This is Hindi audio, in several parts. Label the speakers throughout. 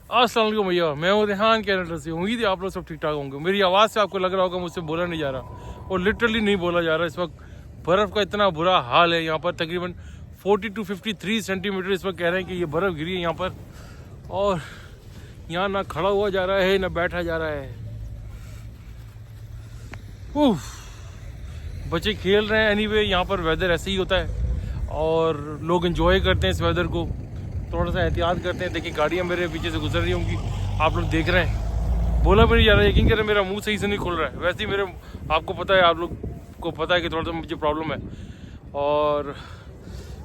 Speaker 1: अस्सलाम वालेकुम भैया, मैं हूँ रेहान कनाडा से। उम्मीद है आप लोग सब ठीक ठाक होंगे। मेरी आवाज़ से आपको लग रहा होगा मुझसे बोला नहीं जा रहा, और लिटरली नहीं बोला जा रहा। इस वक्त बर्फ़ का इतना बुरा हाल है यहाँ पर। तकरीबन 40 to 53 सेंटीमीटर इस वक्त कह रहे हैं कि ये बर्फ़ गिरी है यहाँ पर। और यहाँ ना खड़ा हुआ जा रहा है ना बैठा जा रहा है। उफ, बच्चे खेल रहे हैं। एनीवे यहाँ पर वेदर ऐसे ही होता है और लोग एंजॉय करते हैं इस वेदर को। थोड़ा सा एहतियात करते हैं। देखिए गाड़ियाँ मेरे पीछे से गुजर रही होंगी, आप लोग देख रहे हैं। बोला भी नहीं जा रहा, यकीन करें मेरा मुंह सही से नहीं खुल रहा है। वैसे ही मेरे, आपको पता है, आप लोग को पता है कि थोड़ा सा मुझे प्रॉब्लम है। और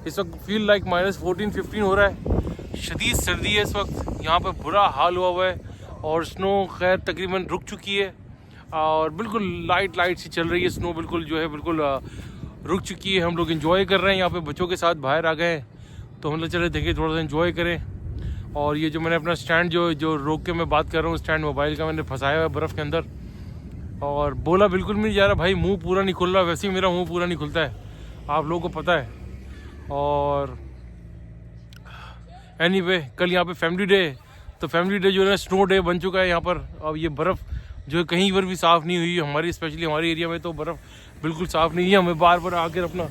Speaker 1: इस वक्त फील लाइक -14-15 हो रहा है। शदीद सर्दी है इस वक्त, यहाँ पर बुरा हाल हुआ है। और स्नो खैर तकरीबन रुक चुकी है और बिल्कुल लाइट सी चल रही है। स्नो बिल्कुल जो है बिल्कुल रुक चुकी है। हम लोग एंजॉय कर रहे हैं यहाँ पे, बच्चों के साथ बाहर आ गए हैं तो हम लोग चले देखिए थोड़ा सा एंजॉय करें। और ये जो मैंने अपना स्टैंड जो रोक के मैं बात कर रहा हूँ, स्टैंड मोबाइल का, मैंने फंसाया हुआ है बर्फ़ के अंदर। और बोला बिल्कुल भी नहीं जा रहा भाई, मुंह पूरा नहीं खुल रहा। वैसे ही मेरा मुंह पूरा नहीं खुलता है, आप लोगों को पता है। और एनीवे कल यहाँ पे फैमिली डे है, तो फैमिली डे जो है स्नो डे बन चुका है यहाँ पर। अब ये बर्फ़ जो है कहीं पर भी साफ़ नहीं हुई हमारी, स्पेशली हमारे एरिया में तो बर्फ़ बिल्कुल साफ़ नहीं है। हमें बार बार आकर अपना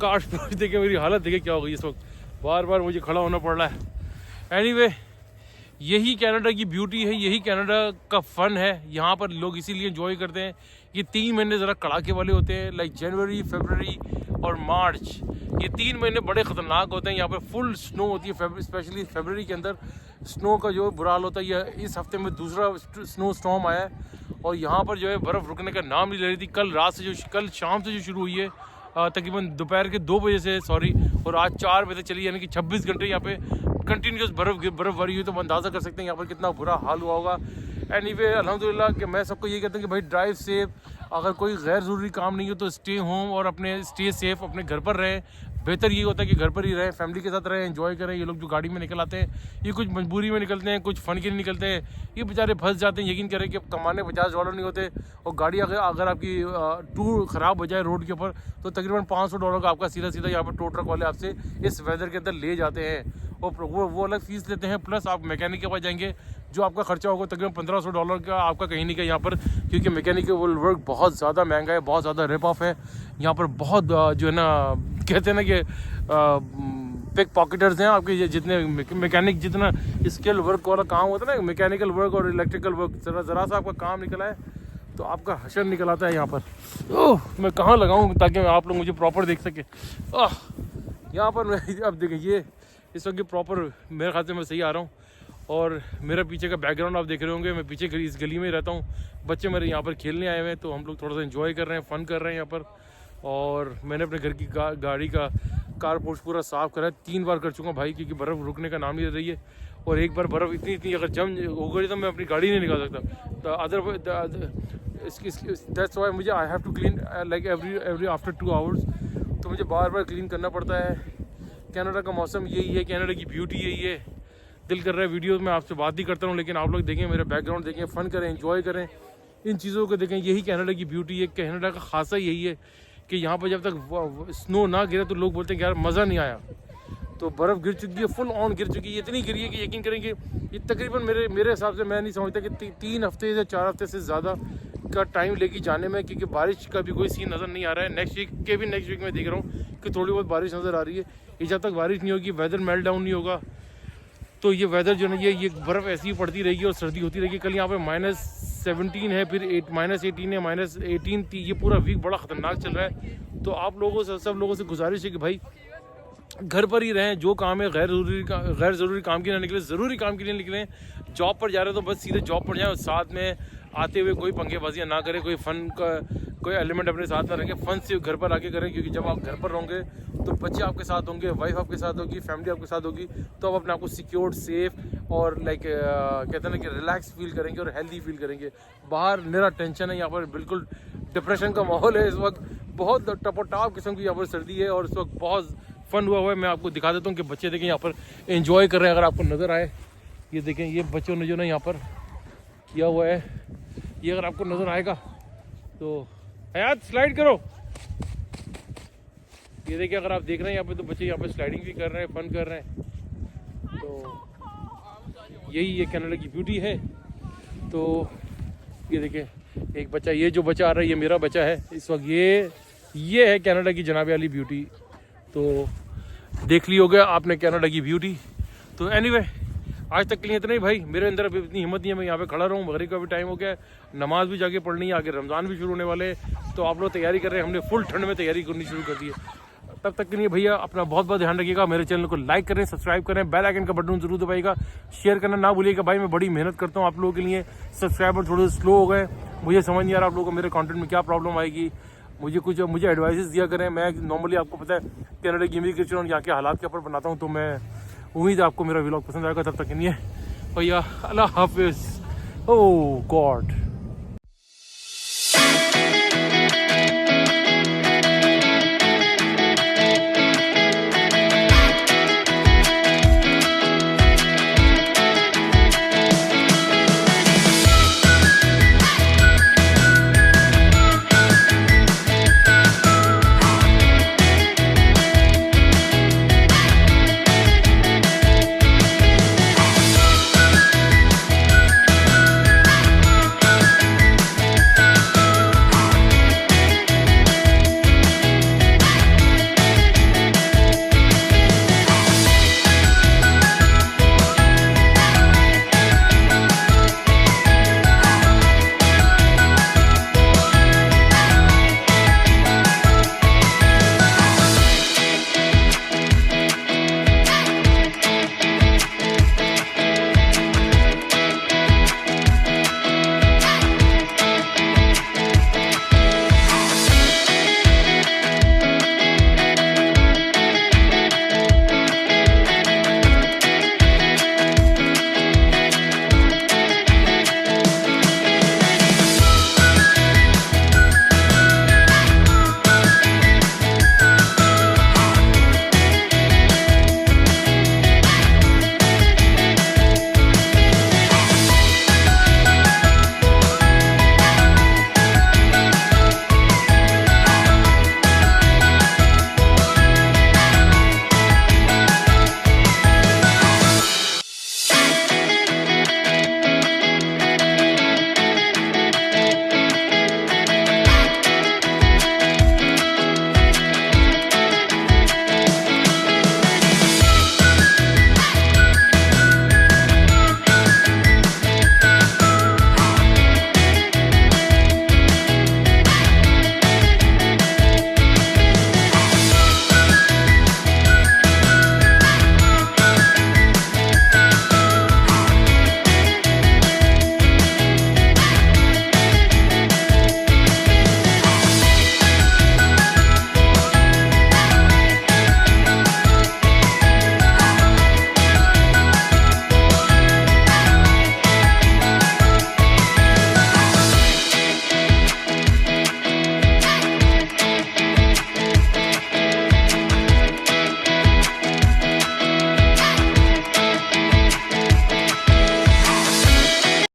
Speaker 1: काश पहुँच देखे, मेरी हालत देखे क्या हो गई इस वक्त, बार बार मुझे खड़ा होना पड़ रहा है। एनीवे यही कनाडा की ब्यूटी है, यही कनाडा का फ़न है। यहाँ पर लोग इसीलिए एंजॉय करते हैं। ये 3 महीने ज़रा कड़ाके वाले होते हैं, लाइक जनवरी, फरवरी और मार्च। ये 3 महीने बड़े ख़तरनाक होते हैं। यहाँ पर फुल स्नो होती है, स्पेशली फरवरी के अंदर स्नो का जो बुरा हाल होता है। यह इस हफ्ते में दूसरा स्नो स्टॉर्म आया है और यहाँ पर जो है बर्फ़ रुकने का नाम नहीं ले रही थी। कल शाम से जो शुरू हुई है, तकरीबन दोपहर के 2 बजे से और आज 4 बजे चली, यानी कि 26 घंटे यहाँ पे कंटिन्यूस बर्फ़बारी हुई। तो अंदाज़ा कर सकते हैं यहाँ पर कितना बुरा हाल हुआ होगा। एनीवे अल्हम्दुलिल्लाह कि मैं सबको ये कहता हूँ कि भाई ड्राइव सेफ, अगर कोई गैर ज़रूरी काम नहीं हो तो स्टे होम और अपने स्टे सेफ, अपने घर पर रहें। बेहतर ये होता है कि घर पर ही रहें, फैमिली के साथ रहें, एंजॉय करें। ये लोग जो गाड़ी में निकल आते हैं, ये कुछ मजबूरी में निकलते हैं, कुछ फ़न के लिए निकलते हैं, ये बेचारे फंस जाते हैं। यकीन करें कि कमाने $50 नहीं होते, और गाड़ी अगर आपकी टूर ख़राब हो जाए रोड के ऊपर तो तकरीबन $500 का आपका सीधा यहाँ पर टो ट्रक वाले आपसे इस वेदर के अंदर ले जाते हैं। और वो अलग फ़ीस लेते हैं, प्लस आप मैकेनिक के पास जाएंगे, जो आपका खर्चा होगा तकरीबन $1500 का आपका कहीं नहीं कहीं यहाँ पर, क्योंकि मैकेनिकल वर्क बहुत ज़्यादा महंगा है, बहुत ज़्यादा रिप ऑफ है यहाँ पर। बहुत जो है ना, कहते हैं ना कि पिक पॉकेटर्स हैं आपके। ये जितने मैकेनिक, जितना स्किल वर्क वाला काम होता है ना, मैकेनिकल वर्क और इलेक्ट्रिकल वर्क, ज़रा सा आपका काम निकला है तो आपका हशर निकल आता है यहाँ पर। ओह, मैं कहाँ लगाऊँ ताकि आप लोग मुझे प्रॉपर देख सके। यहाँ पर अब देखिए, ये इस वक्त प्रॉपर मेरे ख्याल से मैं सही आ रहा हूँ। और मेरा पीछे का बैकग्राउंड आप देख रहे होंगे, मैं पीछे इस गली में ही रहता हूँ। बच्चे मेरे यहाँ पर खेलने आए हुए हैं, तो हम लोग थोड़ा सा एंजॉय कर रहे हैं, फ़न कर रहे हैं यहाँ पर। और मैंने अपने घर की गाड़ी का कार पोर्च पूरा साफ़ करा है, 3 बार कर चुका हूँ भाई, क्योंकि बर्फ़ रुकने का नाम नहीं ले रही है। और एक बार बर्फ़ इतनी अगर जम हो गई तो मैं अपनी गाड़ी नहीं निकाल सकता। तो दैट्स व्हाई मुझे I have to clean like every after 2 hours. तो मुझे बार बार क्लीन करना पड़ता है। कनाडा का मौसम यही है, कनाडा की ब्यूटी यही है। दिल कर रहा है वीडियोस में आपसे बात ही करता हूँ, लेकिन आप लोग देखें, मेरा बैकग्राउंड देखें, फ़न करें, एंजॉय करें, इन चीज़ों को देखें। यही कनाडा की ब्यूटी है। कनाडा का खासा यही है कि यहाँ पर जब तक स्नो ना गिरे तो लोग बोलते हैं कि यार मज़ा नहीं आया। तो बर्फ़ गिर चुकी है, फुल ऑन गिर चुकी है, इतनी गिरी है कि यकीन करेंगे ये तकरीबन मेरे हिसाब से, मैं नहीं समझता कि 3 हफ्ते या 4 हफ्ते से ज़्यादा का टाइम लेगी जाने में, क्योंकि बारिश का भी कोई सीन नज़र नहीं आ रहा है। नेक्स्ट वीक में देख रहा हूँ कि थोड़ी बहुत बारिश नज़र आ रही है। ये जब तक बारिश नहीं होगी, वेदर मेल्ट डाउन नहीं होगा, तो ये वेदर जो है ये बर्फ़ ऐसी ही पड़ती रहेगी और सर्दी होती रहेगी। कल यहाँ पे -17 है, फिर -18 है, -18, ये पूरा वीक बड़ा ख़तरनाक चल रहा है। तो आप लोगों से, सब लोगों से गुजारिश है कि भाई घर पर ही रहें। जो काम है गैर ज़रूरी काम के लिए निकलें, ज़रूरी काम के लिए निकलें। जॉब पर जा रहे हो तो बस सीधे जॉब पर जाएँ, साथ में आते हुए कोई पंगेबाजियाँ ना करें, कोई फ़न का कोई एलिमेंट अपने साथ ना रखें। फ़न सिर्फ घर पर आके करें, क्योंकि जब आप घर पर रहोगे तो बच्चे आपके साथ होंगे, वाइफ आपके साथ होगी, फैमिली आपके साथ होगी, तो आप अपने आप को सिक्योर्ड, सेफ और लाइक कहते हैं ना कि रिलैक्स फील करेंगे और हेल्दी फील करेंगे। बाहर मेरा टेंशन है, यहाँ पर बिल्कुल डिप्रेशन का माहौल है इस वक्त। बहुत टपोटाप किस्म की यहाँ पर सर्दी है और इस वक्त बहुत फ़न हुआ है। मैं आपको दिखा देता हूँ कि बच्चे देखें यहाँ पर एंजॉय कर रहे हैं। अगर आपको नज़र आए, ये देखें, ये बच्चों ने जो ना यहाँ पर किया हुआ है, ये अगर आपको नज़र आएगा तो हयात स्लाइड करो। ये देखिए, अगर आप देख रहे हैं यहाँ पे, तो बच्चे यहाँ पे स्लाइडिंग भी कर रहे हैं, फ़न कर रहे हैं। तो यही ये कनाडा की ब्यूटी है। तो ये देखिए एक बच्चा, ये जो बच्चा आ रहा है ये मेरा बच्चा है इस वक्त। ये है कनाडा की जनाबे वाली ब्यूटी। तो देख ली होगा आपने कनाडा की ब्यूटी। तो एनीवे आज तक के लिए इतना ही भाई। मेरे अंदर अभी इतनी हिम्मत नहीं है मैं यहाँ पे खड़ा रहूँ। मगरिब का भी टाइम हो गया है, नमाज भी जाके पढ़नी है, आगे रमज़ान भी शुरू होने वाले हैं। तो आप लोग तैयारी कर रहे हैं, हमने फुल ठंड में तैयारी करनी शुरू कर दी है। तब तक के लिए भैया अपना बहुत बहुत ध्यान रखिएगा। मेरे चैनल को लाइक करें, सब्सक्राइब करें, बेल आइकन का बटन जरूर दबाइएगा, शेयर करना ना भूलिएगा। भाई मैं बड़ी मेहनत करता हूँ आप लोगों के लिए। सब्सक्राइबर थोड़े स्लो हो गए, मुझे समझ नहीं आ रहा आप लोगों को मेरे कंटेंट में क्या प्रॉब्लम आएगी। मुझे एडवाइसेस दिया करें। मैं नॉर्मली आपको पता है कनाडा की इमिग्रेशन और यहाँ के हालात के ऊपर बनाता हूँ। तो मैं उम्मीद है आपको मेरा व्लॉग पसंद आएगा। तब तक के लिए भैया अल्लाह हाफिज़। ओह गॉड।